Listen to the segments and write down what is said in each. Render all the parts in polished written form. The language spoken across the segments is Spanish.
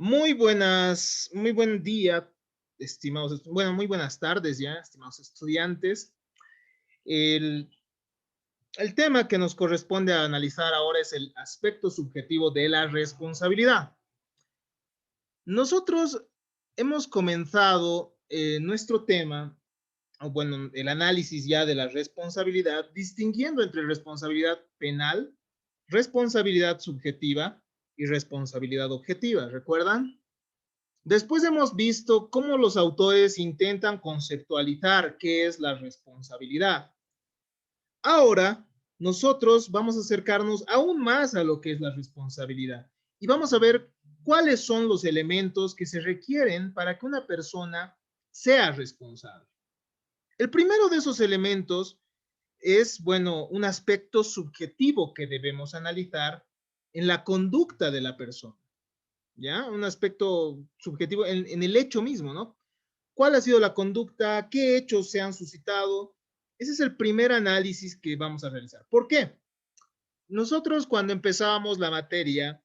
Muy buen día, estimados, bueno, muy buenas tardes ya, estimados estudiantes. El, el tema que nos corresponde a analizar ahora es el aspecto subjetivo de la responsabilidad. Nosotros hemos comenzado nuestro tema, o bueno, el análisis ya de la responsabilidad, distinguiendo entre responsabilidad penal, responsabilidad subjetiva y responsabilidad objetiva, ¿recuerdan? Después hemos visto cómo los autores intentan conceptualizar qué es la responsabilidad. Ahora, nosotros vamos a acercarnos aún más a lo que es la responsabilidad y vamos a ver cuáles son los elementos que se requieren para que una persona sea responsable. El primero de esos elementos es, bueno, un aspecto subjetivo que debemos analizar en la conducta de la persona. ¿Ya? Un aspecto subjetivo en el hecho mismo, ¿no? ¿Cuál ha sido la conducta? ¿Qué hechos se han suscitado? Ese es el primer análisis que vamos a realizar. ¿Por qué? Nosotros cuando empezábamos la materia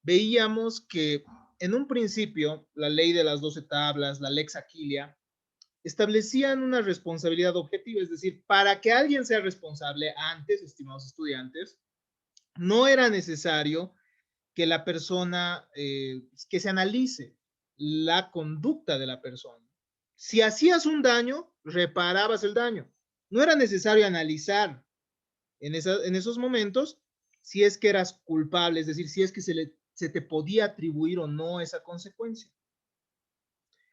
veíamos que en un principio la ley de las 12 tablas, la lex Aquilia, establecían una responsabilidad objetiva, es decir, para que alguien sea responsable antes, estimados estudiantes, no era necesario que la persona, que se analice la conducta de la persona. Si hacías un daño, reparabas el daño. No era necesario analizar en esos momentos si es que eras culpable, es decir, si es que se te podía atribuir o no esa consecuencia.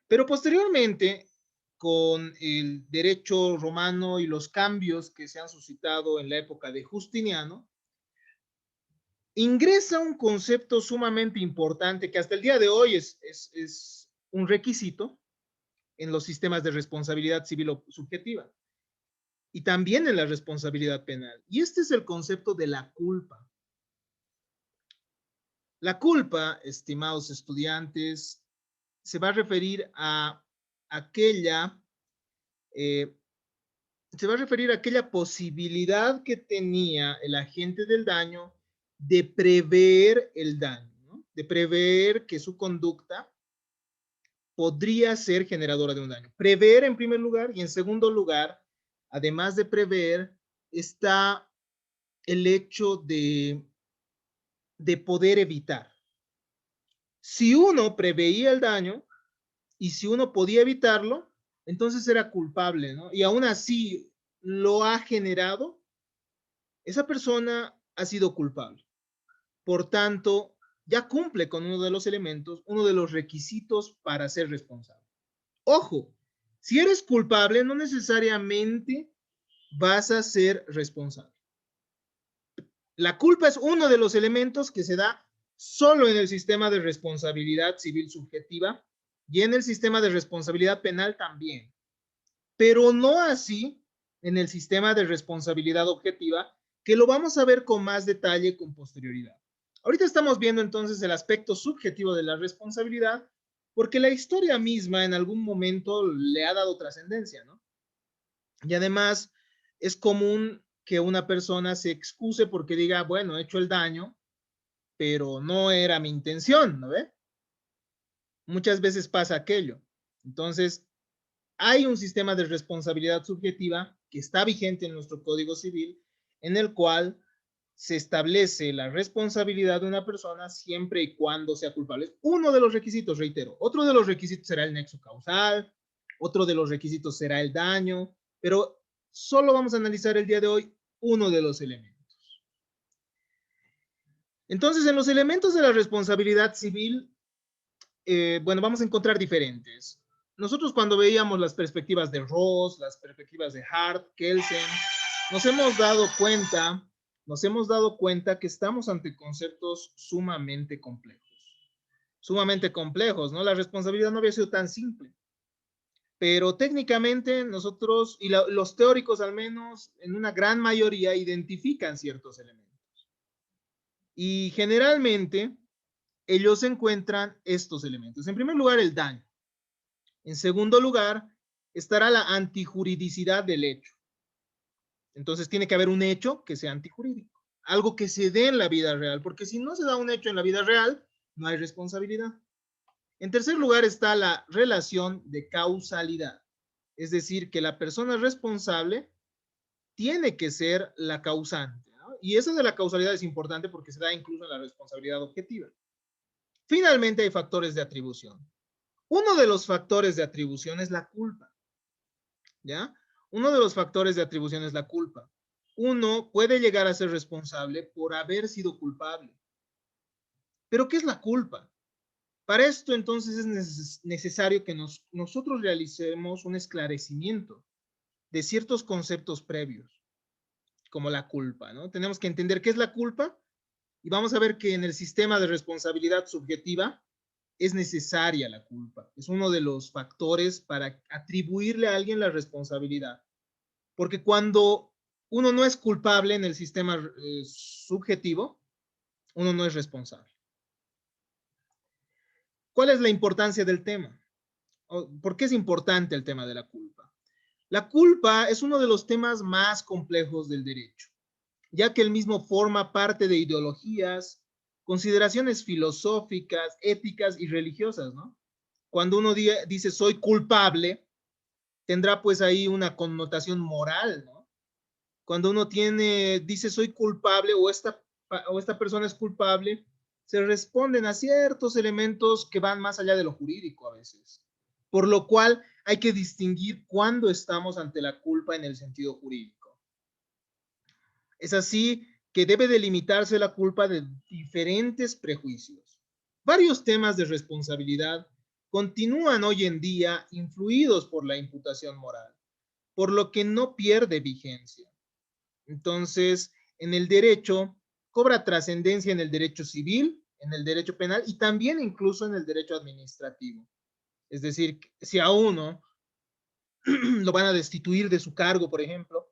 Pero posteriormente, con el derecho romano y los cambios que se han suscitado en la época de Justiniano, ingresa un concepto sumamente importante que hasta el día de hoy es un requisito en los sistemas de responsabilidad civil o subjetiva y también en la responsabilidad penal. Y este es el concepto de la culpa. La culpa, estimados estudiantes, se va a referir a aquella, eh, se va a referir a aquella posibilidad que tenía el agente del daño de prever el daño, ¿no? De prever que su conducta podría ser generadora de un daño. Prever en primer lugar y en segundo lugar, además de prever, está el hecho de poder evitar. Si uno preveía el daño y si uno podía evitarlo, entonces era culpable, ¿no? Y aún así lo ha generado, esa persona ha sido culpable. Por tanto, ya cumple con uno de los elementos, uno de los requisitos para ser responsable. Ojo, si eres culpable, no necesariamente vas a ser responsable. La culpa es uno de los elementos que se da solo en el sistema de responsabilidad civil subjetiva y en el sistema de responsabilidad penal también, pero no así en el sistema de responsabilidad objetiva, que lo vamos a ver con más detalle con posterioridad. Ahorita estamos viendo entonces el aspecto subjetivo de la responsabilidad, porque la historia misma en algún momento le ha dado trascendencia, ¿no? Y además es común que una persona se excuse porque diga, bueno, he hecho el daño, pero no era mi intención, ¿no ve? Muchas veces pasa aquello. Entonces, hay un sistema de responsabilidad subjetiva que está vigente en nuestro Código Civil, en el cual se establece la responsabilidad de una persona siempre y cuando sea culpable. Uno de los requisitos, reitero. Otro de los requisitos será el nexo causal, otro de los requisitos será el daño, pero solo vamos a analizar el día de hoy uno de los elementos. Entonces, en los elementos de la responsabilidad civil, bueno, vamos a encontrar diferentes. Nosotros cuando veíamos las perspectivas de Ross, las perspectivas de Hart, Kelsen, nos hemos dado cuenta, nos hemos dado cuenta que estamos ante conceptos sumamente complejos, ¿no? La responsabilidad no había sido tan simple, pero técnicamente nosotros, y los teóricos al menos, en una gran mayoría, identifican ciertos elementos. Y generalmente ellos encuentran estos elementos. En primer lugar, el daño. En segundo lugar, estará la antijuridicidad del hecho. Entonces tiene que haber un hecho que sea antijurídico, algo que se dé en la vida real, porque si no se da un hecho en la vida real, no hay responsabilidad. En tercer lugar está la relación de causalidad, es decir, que la persona responsable tiene que ser la causante, ¿no? Y eso de la causalidad es importante porque se da incluso en la responsabilidad objetiva. Finalmente hay factores de atribución. Uno de los factores de atribución es la culpa, ¿ya? Uno de los factores de atribución es la culpa. Uno puede llegar a ser responsable por haber sido culpable. ¿Pero qué es la culpa? Para esto, entonces, es necesario que nosotros realicemos un esclarecimiento de ciertos conceptos previos, como la culpa, ¿no? Tenemos que entender qué es la culpa y vamos a ver que en el sistema de responsabilidad subjetiva es necesaria la culpa. Es uno de los factores para atribuirle a alguien la responsabilidad. Porque cuando uno no es culpable en el sistema subjetivo, uno no es responsable. ¿Cuál es la importancia del tema? ¿Por qué es importante el tema de la culpa? La culpa es uno de los temas más complejos del derecho, ya que el mismo forma parte de ideologías, consideraciones filosóficas, éticas y religiosas, ¿no? Cuando uno dice soy culpable, tendrá pues ahí una connotación moral, ¿no? Cuando uno dice soy culpable o esta persona es culpable, se responden a ciertos elementos que van más allá de lo jurídico a veces. Por lo cual hay que distinguir cuándo estamos ante la culpa en el sentido jurídico. Es así que debe delimitarse la culpa de diferentes prejuicios. Varios temas de responsabilidad continúan hoy en día influidos por la imputación moral, por lo que no pierde vigencia. Entonces, en el derecho cobra trascendencia en el derecho civil, en el derecho penal y también incluso en el derecho administrativo. Es decir, si a uno lo van a destituir de su cargo, por ejemplo,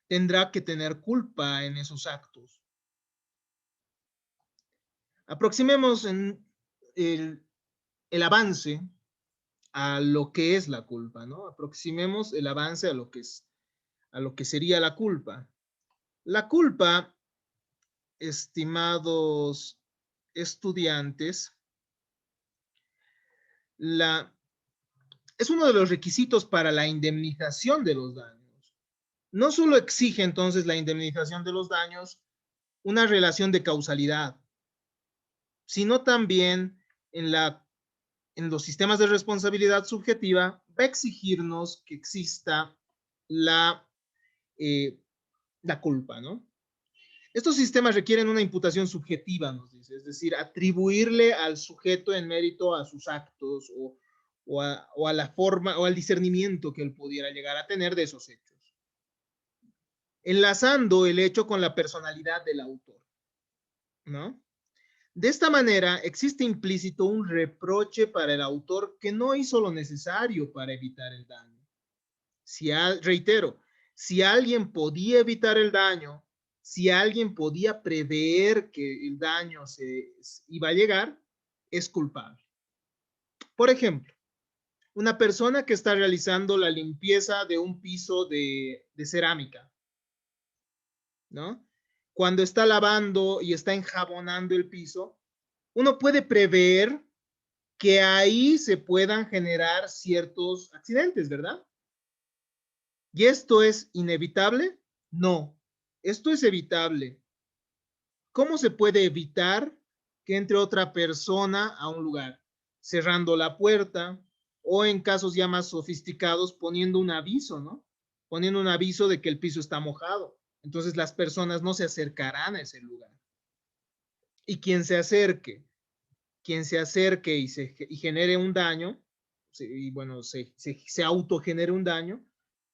tendrá que tener culpa en esos actos. Aproximemos en el avance a lo que es la culpa, ¿no? Aproximemos el avance a lo que sería la culpa. La culpa, estimados estudiantes, es uno de los requisitos para la indemnización de los daños. No solo exige entonces la indemnización de los daños una relación de causalidad, sino también en los sistemas de responsabilidad subjetiva va a exigirnos que exista la, eh, la culpa, ¿no? Estos sistemas requieren una imputación subjetiva, nos dice, es decir, atribuirle al sujeto en mérito a sus actos o a la forma o al discernimiento que él pudiera llegar a tener de esos hechos, enlazando el hecho con la personalidad del autor, ¿no? De esta manera, existe implícito un reproche para el autor que no hizo lo necesario para evitar el daño. Reitero, si alguien podía evitar el daño, si alguien podía prever que el daño se iba a llegar, es culpable. Por ejemplo, una persona que está realizando la limpieza de un piso de cerámica, ¿no? Cuando está lavando y está enjabonando el piso, uno puede prever que ahí se puedan generar ciertos accidentes, ¿verdad? ¿Y esto es inevitable? No, esto es evitable. ¿Cómo se puede evitar que entre otra persona a un lugar? Cerrando la puerta o en casos ya más sofisticados poniendo un aviso, ¿no? Poniendo un aviso de que el piso está mojado. Entonces las personas no se acercarán a ese lugar. Y quien se acerque y genere un daño, y bueno, se autogenere un daño,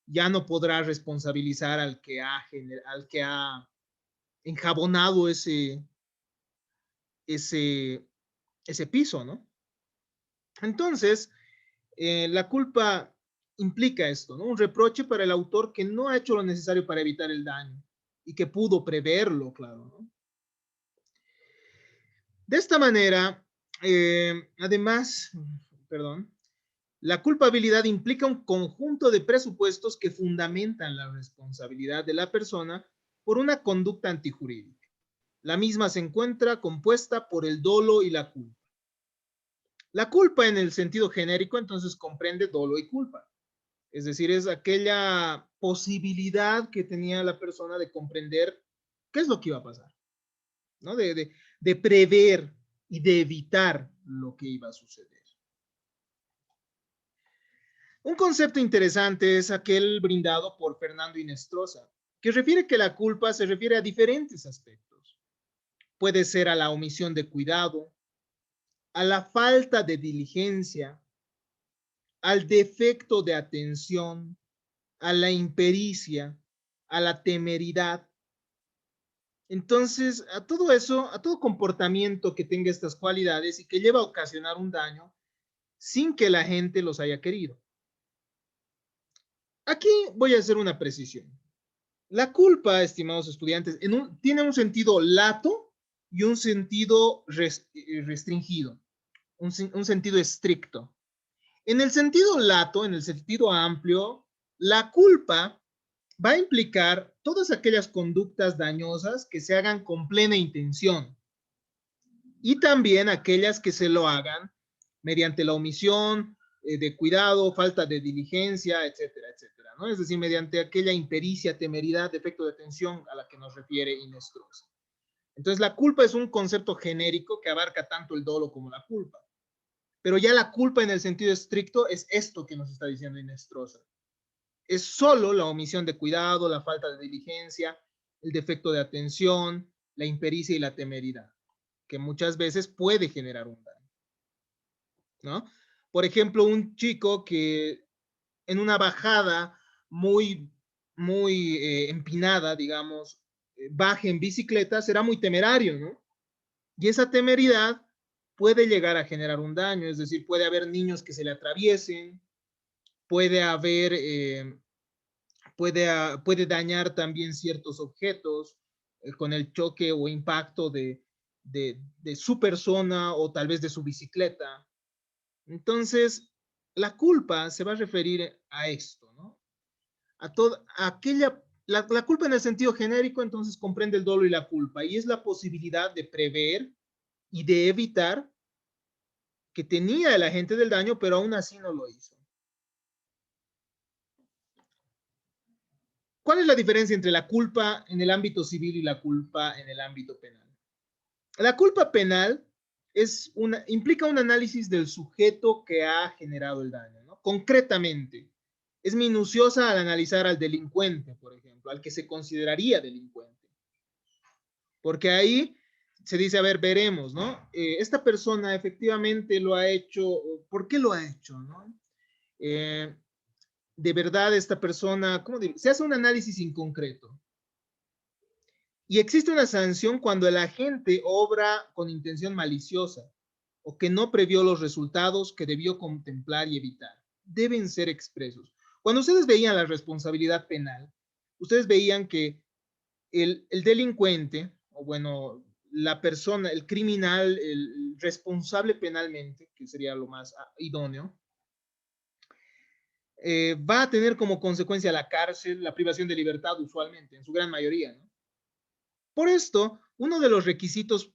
ya no podrá responsabilizar al que ha enjabonado ese piso, ¿no? Entonces, la culpa implica esto, ¿no? Un reproche para el autor que no ha hecho lo necesario para evitar el daño y que pudo preverlo, claro, ¿no? De esta manera, además, perdón, la culpabilidad implica un conjunto de presupuestos que fundamentan la responsabilidad de la persona por una conducta antijurídica. La misma se encuentra compuesta por el dolo y la culpa. La culpa en el sentido genérico entonces comprende dolo y culpa. Es decir, es aquella posibilidad que tenía la persona de comprender qué es lo que iba a pasar, ¿no? De prever y de evitar lo que iba a suceder. Un concepto interesante es aquel brindado por Fernando Inestrosa, que refiere que la culpa se refiere a diferentes aspectos. Puede ser a la omisión de cuidado, a la falta de diligencia, al defecto de atención, a la impericia, a la temeridad. Entonces, a todo eso, a todo comportamiento que tenga estas cualidades y que lleva a ocasionar un daño sin que la gente los haya querido. Aquí voy a hacer una precisión. La culpa, estimados estudiantes, tiene un sentido lato y un sentido restringido, un sentido estricto. En el sentido lato, en el sentido amplio, la culpa va a implicar todas aquellas conductas dañosas que se hagan con plena intención y también aquellas que se lo hagan mediante la omisión de cuidado, falta de diligencia, etcétera, etcétera, ¿no? Es decir, mediante aquella impericia, temeridad, defecto de atención a la que nos refiere Inestrosa. Entonces, la culpa es un concepto genérico que abarca tanto el dolo como la culpa. Pero ya la culpa en el sentido estricto es esto que nos está diciendo Inestrosa. Es solo la omisión de cuidado, la falta de diligencia, el defecto de atención, la impericia y la temeridad, que muchas veces puede generar un daño, ¿no? Por ejemplo, un chico que en una bajada muy empinada, digamos, baje en bicicleta, será muy temerario, ¿no? Y esa temeridad puede llegar a generar un daño, es decir, puede haber niños que se le atraviesen, puede haber, puede dañar también ciertos objetos con el choque o impacto de su persona o tal vez de su bicicleta. Entonces, la culpa se va a referir a esto, ¿no? A aquella, la culpa en el sentido genérico entonces comprende el dolo y la culpa y es la posibilidad de prever y de evitar que tenía el agente del daño, pero aún así no lo hizo. ¿Cuál es la diferencia entre la culpa en el ámbito civil y la culpa en el ámbito penal? La culpa penal implica un análisis del sujeto que ha generado el daño, ¿no? Concretamente, es minuciosa al analizar al delincuente, por ejemplo, al que se consideraría delincuente. Porque ahí se dice, a ver, veremos, ¿no? Esta persona efectivamente lo ha hecho, ¿por qué lo ha hecho, no? De verdad esta persona, ¿cómo digo? Se hace un análisis inconcreto. Y existe una sanción cuando el agente obra con intención maliciosa o que no previó los resultados que debió contemplar y evitar. Deben ser expresos. Cuando ustedes veían la responsabilidad penal, ustedes veían que el delincuente, o bueno, la persona, el criminal, el responsable penalmente, que sería lo más idóneo, va a tener como consecuencia la cárcel, la privación de libertad usualmente, en su gran mayoría, ¿no? Por esto, uno de los requisitos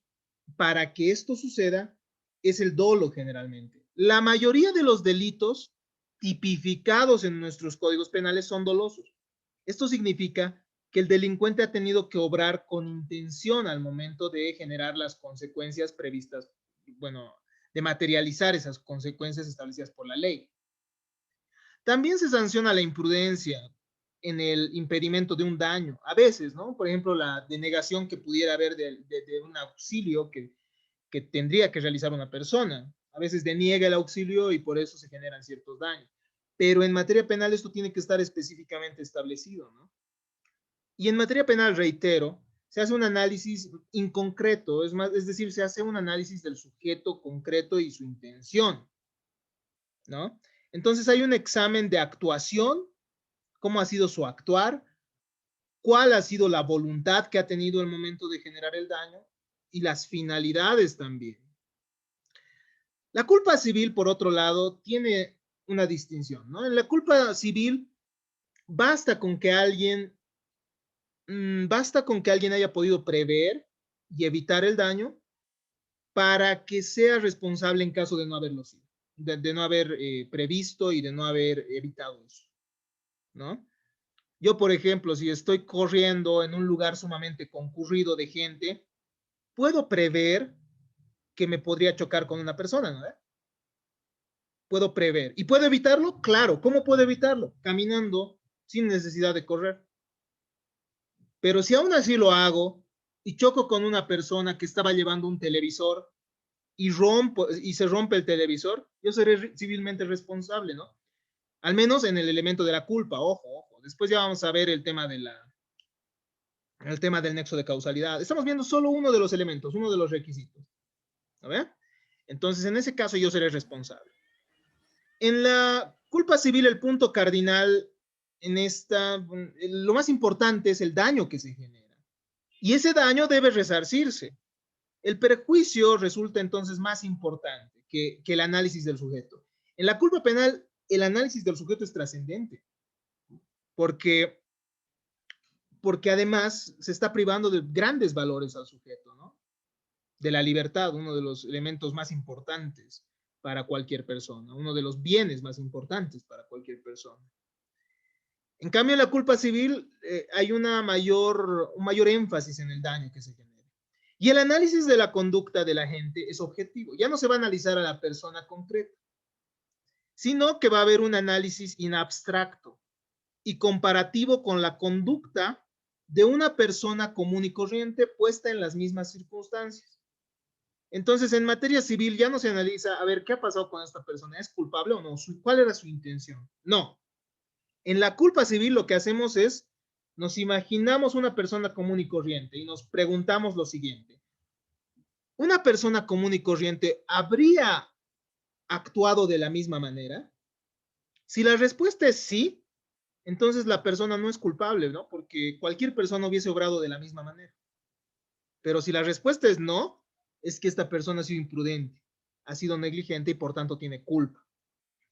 para que esto suceda es el dolo generalmente. La mayoría de los delitos tipificados en nuestros códigos penales son dolosos. Esto significa que el delincuente ha tenido que obrar con intención al momento de generar las consecuencias previstas, bueno, de materializar esas consecuencias establecidas por la ley. También se sanciona la imprudencia en el impedimento de un daño, a veces, ¿no? Por ejemplo, la denegación que pudiera haber de un auxilio que tendría que realizar una persona. A veces deniega el auxilio y por eso se generan ciertos daños. Pero en materia penal esto tiene que estar específicamente establecido, ¿no? Y en materia penal, reitero, se hace un análisis inconcreto, es decir, se hace un análisis del sujeto concreto y su intención, ¿no? Entonces hay un examen de actuación, cómo ha sido su actuar, cuál ha sido la voluntad que ha tenido el momento de generar el daño y las finalidades también. La culpa civil, por otro lado, tiene una distinción, ¿no? En la culpa civil basta con que alguien, basta con que alguien haya podido prever y evitar el daño para que sea responsable en caso de no haberlo sido, de no haber previsto y de no haber evitado eso, ¿no? Yo, por ejemplo, si estoy corriendo en un lugar sumamente concurrido de gente, puedo prever que me podría chocar con una persona, ¿no? Puedo prever. ¿Y puedo evitarlo? Claro. ¿Cómo puedo evitarlo? Caminando sin necesidad de correr. Pero si aún así lo hago y choco con una persona que estaba llevando un televisor y se rompe el televisor, yo seré civilmente responsable, ¿no? Al menos en el elemento de la culpa, ojo, ojo. Después ya vamos a ver el tema del nexo de causalidad. Estamos viendo solo uno de los elementos, uno de los requisitos. ¿A ver? Entonces, en ese caso yo seré responsable. En la culpa civil, el punto cardinal lo más importante es el daño que se genera. Y ese daño debe resarcirse. El perjuicio resulta entonces más importante que el análisis del sujeto. En la culpa penal, el análisis del sujeto es trascendente, porque además se está privando de grandes valores al sujeto, ¿no? De la libertad, uno de los elementos más importantes para cualquier persona, uno de los bienes más importantes para cualquier persona. En cambio, en la culpa civil hay un mayor énfasis en el daño que se genera. Y el análisis de la conducta de la gente es objetivo. Ya no se va a analizar a la persona concreta, sino que va a haber un análisis in abstracto y comparativo con la conducta de una persona común y corriente puesta en las mismas circunstancias. Entonces, en materia civil ya no se analiza, a ver, ¿qué ha pasado con esta persona? ¿Es culpable o no? ¿Cuál era su intención? No. En la culpa civil lo que hacemos es, nos imaginamos una persona común y corriente y nos preguntamos lo siguiente. ¿Una persona común y corriente habría actuado de la misma manera? Si la respuesta es sí, entonces la persona no es culpable, ¿no? Porque cualquier persona hubiese obrado de la misma manera. Pero si la respuesta es no, es que esta persona ha sido imprudente, ha sido negligente y por tanto tiene culpa.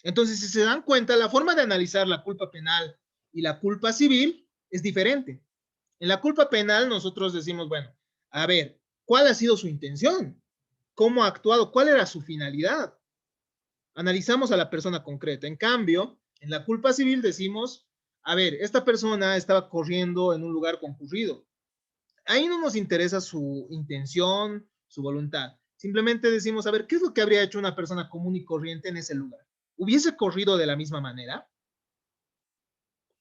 Entonces, si se dan cuenta, la forma de analizar la culpa penal y la culpa civil es diferente. En la culpa penal nosotros decimos, bueno, a ver, ¿cuál ha sido su intención? ¿Cómo ha actuado? ¿Cuál era su finalidad? Analizamos a la persona concreta. En cambio, en la culpa civil decimos, a ver, esta persona estaba corriendo en un lugar concurrido. Ahí no nos interesa su intención, su voluntad. Simplemente decimos, a ver, ¿qué es lo que habría hecho una persona común y corriente en ese lugar? ¿Hubiese corrido de la misma manera?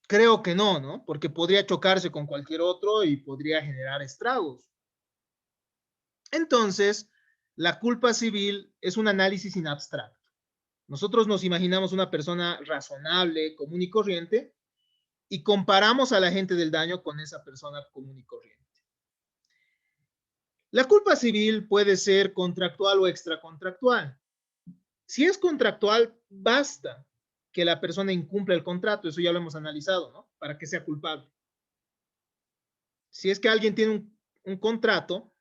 Creo que no, ¿no? Porque podría chocarse con cualquier otro y podría generar estragos. Entonces, la culpa civil es un análisis in abstracto. Nosotros nos imaginamos una persona razonable, común y corriente, y comparamos al agente del daño con esa persona común y corriente. La culpa civil puede ser contractual o extracontractual. Si es contractual, basta que la persona incumpla el contrato, eso ya lo hemos analizado, ¿no? Para que sea culpable. Si es que alguien tiene un contrato,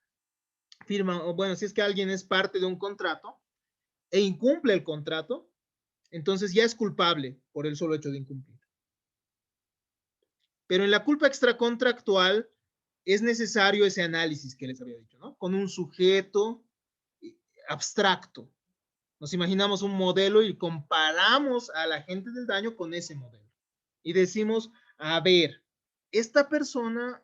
firma, o bueno, si es que alguien es parte de un contrato e incumple el contrato, entonces ya es culpable por el solo hecho de incumplir. Pero en la culpa extracontractual es necesario ese análisis que les había dicho, ¿no? Con un sujeto abstracto. Nos imaginamos un modelo y comparamos al agente del daño con ese modelo. Y decimos, a ver, esta persona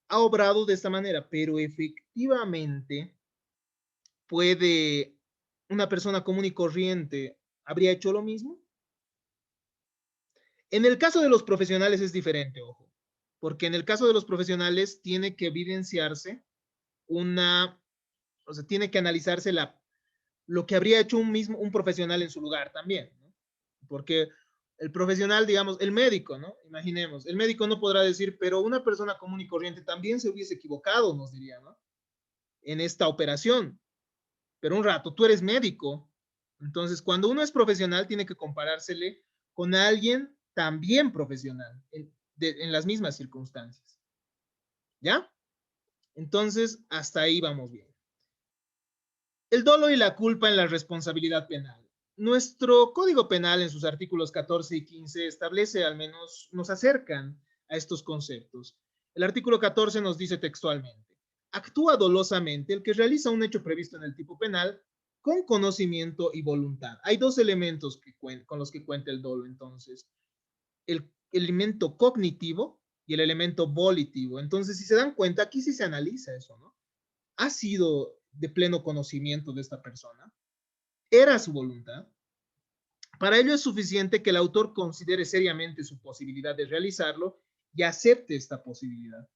ha obrado de esta manera, pero efectivamente puede una persona común y corriente habría hecho lo mismo. En el caso de los profesionales es diferente, ojo, porque en el caso de los profesionales tiene que evidenciarse o sea, tiene que analizarse lo que habría hecho un profesional en su lugar también, ¿no? Porque el profesional, digamos, el médico, ¿no? Imaginemos, el médico no podrá decir, pero una persona común y corriente también se hubiese equivocado, nos diría, ¿no? En esta operación. Pero un rato, tú eres médico. Entonces, cuando uno es profesional, tiene que comparársele con alguien también profesional, en las mismas circunstancias. ¿Ya? Entonces, hasta ahí vamos bien. El dolo y la culpa en la responsabilidad penal. Nuestro Código Penal en sus artículos 14 y 15 establece, al menos nos acercan a estos conceptos. El artículo 14 nos dice textualmente, actúa dolosamente el que realiza un hecho previsto en el tipo penal con conocimiento y voluntad. Hay dos elementos con los que cuenta el dolo, entonces. El elemento cognitivo y el elemento volitivo. Entonces, si se dan cuenta, aquí sí se analiza eso, ¿no? ¿Ha sido de pleno conocimiento de esta persona? ¿Era su voluntad? Para ello es suficiente que el autor considere seriamente su posibilidad de realizarlo y acepte esta posibilidad.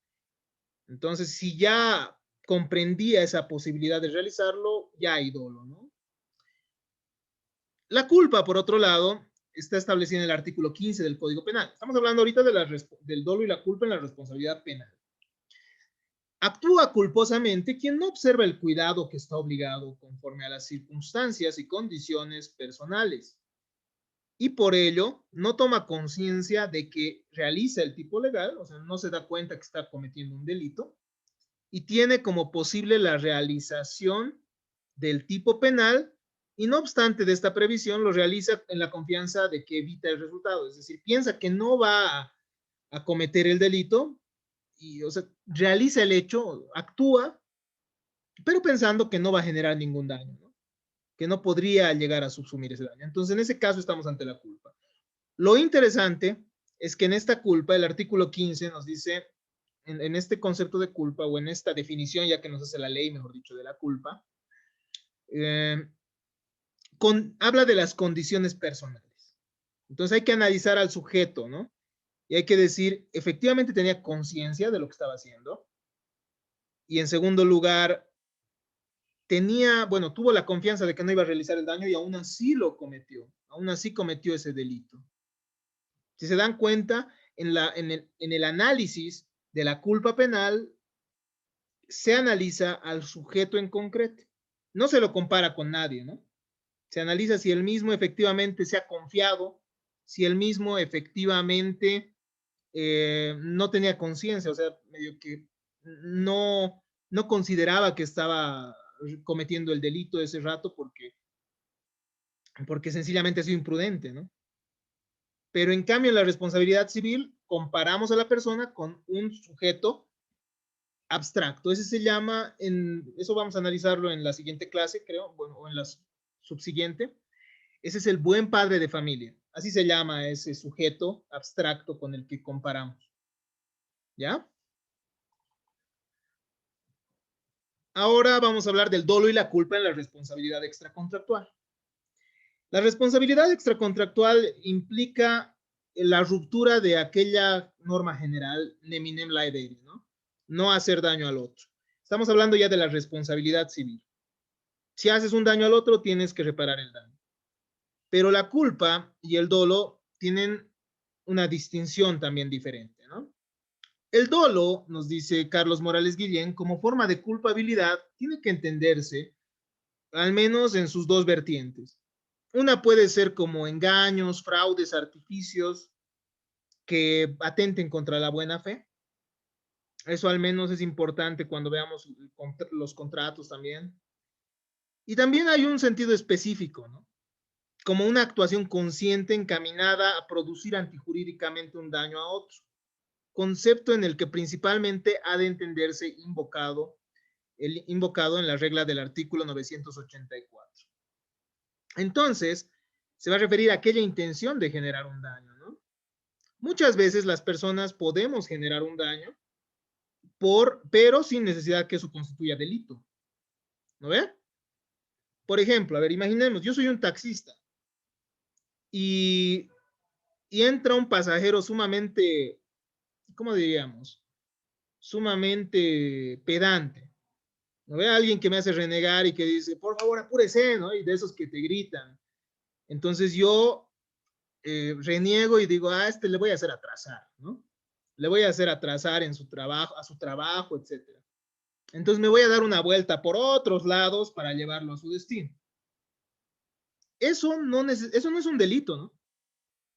Entonces, si ya comprendía esa posibilidad de realizarlo, ya hay dolo, ¿no? La culpa, por otro lado, está establecida en el artículo 15 del Código Penal. Estamos hablando ahorita del dolo y la culpa en la responsabilidad penal. Actúa culposamente quien no observa el cuidado que está obligado conforme a las circunstancias y condiciones personales y por ello no toma conciencia de que realiza el tipo legal, o sea, no se da cuenta que está cometiendo un delito y tiene como posible la realización del tipo penal y no obstante de esta previsión lo realiza en la confianza de que evita el resultado, es decir, piensa que no va a cometer el delito y, o sea, realiza el hecho, actúa, pero pensando que no va a generar ningún daño, ¿no? Que no podría llegar a subsumir ese daño. Entonces, en ese caso estamos ante la culpa. Lo interesante es que en esta culpa, el artículo 15 nos dice, en este concepto de culpa o en esta definición, ya que nos hace la ley, mejor dicho, de la culpa, habla de las condiciones personales. Entonces hay que analizar al sujeto, ¿no? Y hay que decir, efectivamente tenía conciencia de lo que estaba haciendo. Y en segundo lugar, tuvo la confianza de que no iba a realizar el daño y aún así lo cometió. Aún así cometió ese delito. Si se dan cuenta, en el análisis de la culpa penal, se analiza al sujeto en concreto. No se lo compara con nadie, ¿no? Se analiza si el mismo efectivamente se ha confiado, si el mismo efectivamente no tenía conciencia, o sea, medio que no consideraba que estaba cometiendo el delito ese rato porque sencillamente ha sido imprudente, ¿no? Pero en cambio, en la responsabilidad civil, comparamos a la persona con un sujeto abstracto. Ese se llama, eso vamos a analizarlo en la siguiente clase, creo, bueno, o en la subsiguiente. Ese es el buen padre de familia. Así se llama ese sujeto abstracto con el que comparamos. ¿Ya? Ahora vamos a hablar del dolo y la culpa en la responsabilidad extracontractual. La responsabilidad extracontractual implica la ruptura de aquella norma general neminem laedere, ¿no? No hacer daño al otro. Estamos hablando ya de la responsabilidad civil. Si haces un daño al otro, tienes que reparar el daño. Pero la culpa y el dolo tienen una distinción también diferente, ¿no? El dolo, nos dice Carlos Morales Guillén, como forma de culpabilidad, tiene que entenderse, al menos en sus dos vertientes. Una puede ser como engaños, fraudes, artificios que atenten contra la buena fe. Eso al menos es importante cuando veamos los contratos también. Y también hay un sentido específico, ¿no? Como una actuación consciente encaminada a producir antijurídicamente un daño a otro. Concepto en el que principalmente ha de entenderse invocado en la regla del artículo 984. Entonces, se va a referir a aquella intención de generar un daño, ¿no? Muchas veces las personas podemos generar un daño, pero sin necesidad que eso constituya delito. ¿No ve? Por ejemplo, a ver, imaginemos, yo soy un taxista y, y entra un pasajero sumamente, ¿cómo diríamos? Sumamente pedante. ¿No ve? Alguien que me hace renegar y que dice, por favor, apúrese, ¿no? Y de esos que te gritan. Entonces yo reniego y digo, a este le voy a hacer atrasar, ¿no? Le voy a hacer atrasar en su trabajo, a su trabajo, etcétera. Entonces me voy a dar una vuelta por otros lados para llevarlo a su destino. Eso no es un delito, ¿no?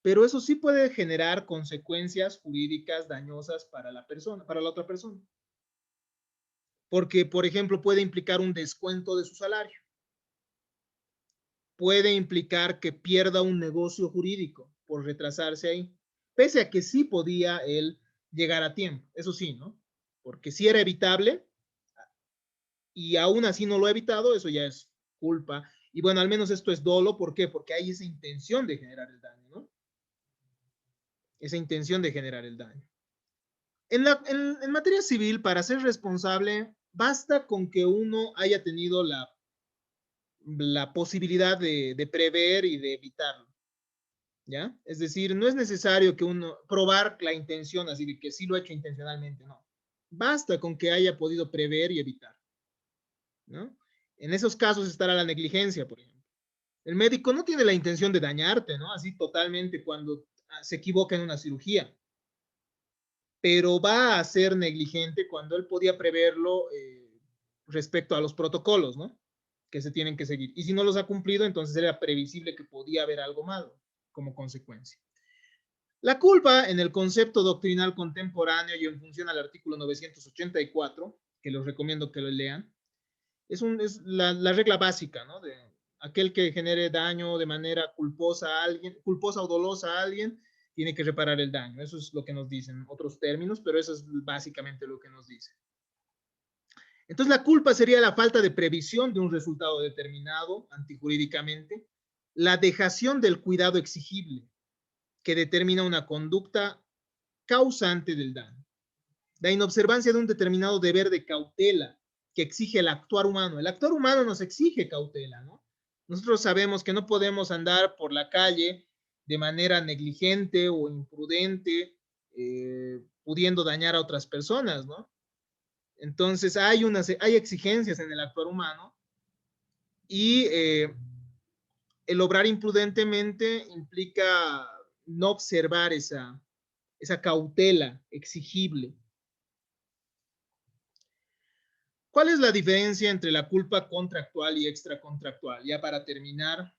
Pero eso sí puede generar consecuencias jurídicas dañosas para la persona, para la otra persona. Porque, por ejemplo, puede implicar un descuento de su salario. Puede implicar que pierda un negocio jurídico por retrasarse ahí, pese a que sí podía él llegar a tiempo, eso sí, ¿no? Porque si era evitable, y aún así no lo ha evitado, eso ya es culpa. Y bueno, al menos esto es dolo. ¿Por qué? Porque hay esa intención de generar el daño, ¿no? Esa intención de generar el daño. En materia civil, para ser responsable, basta con que uno haya tenido la posibilidad de prever y de evitarlo, ¿ya? Es decir, no es necesario que uno probar la intención, así de que sí lo ha hecho intencionalmente, no. Basta con que haya podido prever y evitar, ¿no? En esos casos estará la negligencia, por ejemplo. El médico no tiene la intención de dañarte, ¿no? Así totalmente cuando se equivoca en una cirugía, pero va a ser negligente cuando él podía preverlo respecto a los protocolos, ¿no? Que se tienen que seguir. Y si no los ha cumplido, entonces era previsible que podía haber algo malo como consecuencia. La culpa, en el concepto doctrinal contemporáneo y en función al artículo 984, que les recomiendo que lo lean, es la regla básica, ¿no? De aquel que genere daño de manera culposa a alguien, culposa o dolosa a alguien, tiene que reparar el daño. Eso es lo que nos dicen otros términos, pero eso es básicamente lo que nos dice. Entonces, la culpa sería la falta de previsión de un resultado determinado antijurídicamente, la dejación del cuidado exigible, que determina una conducta causante del daño, la inobservancia de un determinado deber de cautela que exige el actuar humano. El actuar humano nos exige cautela, ¿no? Nosotros sabemos que no podemos andar por la calle de manera negligente o imprudente, pudiendo dañar a otras personas, ¿no? Entonces hay exigencias en el actuar humano y el obrar imprudentemente implica no observar esa cautela exigible. ¿Cuál es la diferencia entre la culpa contractual y extracontractual? Ya para terminar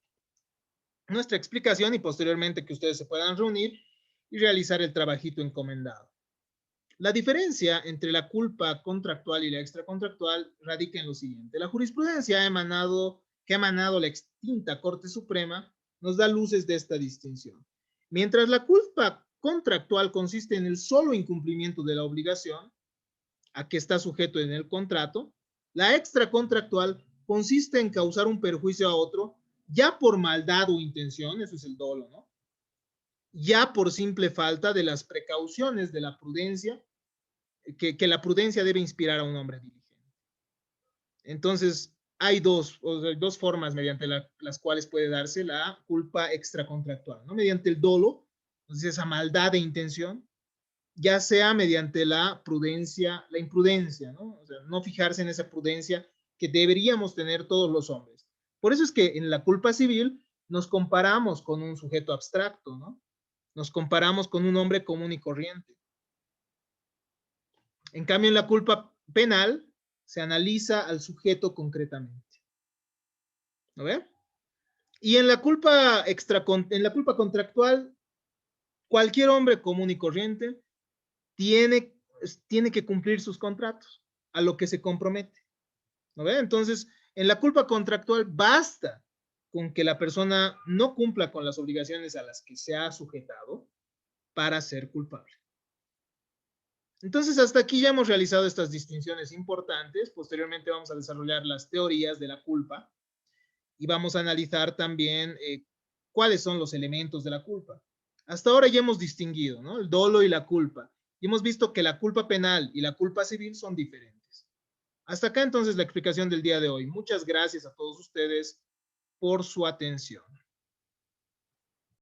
nuestra explicación y posteriormente que ustedes se puedan reunir y realizar el trabajito encomendado. La diferencia entre la culpa contractual y la extracontractual radica en lo siguiente. La jurisprudencia que ha emanado la extinta Corte Suprema nos da luces de esta distinción. Mientras la culpa contractual consiste en el solo incumplimiento de la obligación a que está sujeto en el contrato, la extracontractual consiste en causar un perjuicio a otro ya por maldad o intención, eso es el dolo, ¿no? Ya por simple falta de las precauciones de la prudencia que la prudencia debe inspirar a un hombre diligente. Entonces, hay dos formas mediante las cuales puede darse la culpa extracontractual, ¿no? Mediante el dolo, entonces esa maldad de intención, ya sea mediante la prudencia, la imprudencia, ¿no? O sea, no fijarse en esa prudencia que deberíamos tener todos los hombres. Por eso es que en la culpa civil nos comparamos con un sujeto abstracto, ¿no? Nos comparamos con un hombre común y corriente. En cambio, en la culpa penal se analiza al sujeto concretamente. ¿No ve? Y en la culpa contractual, cualquier hombre común y corriente tiene que cumplir sus contratos, a lo que se compromete. ¿No ve? Entonces, en la culpa contractual basta con que la persona no cumpla con las obligaciones a las que se ha sujetado para ser culpable. Entonces, hasta aquí ya hemos realizado estas distinciones importantes. Posteriormente vamos a desarrollar las teorías de la culpa y vamos a analizar también cuáles son los elementos de la culpa. Hasta ahora ya hemos distinguido, ¿no? El dolo y la culpa. Y hemos visto que la culpa penal y la culpa civil son diferentes. Hasta acá entonces la explicación del día de hoy. Muchas gracias a todos ustedes por su atención.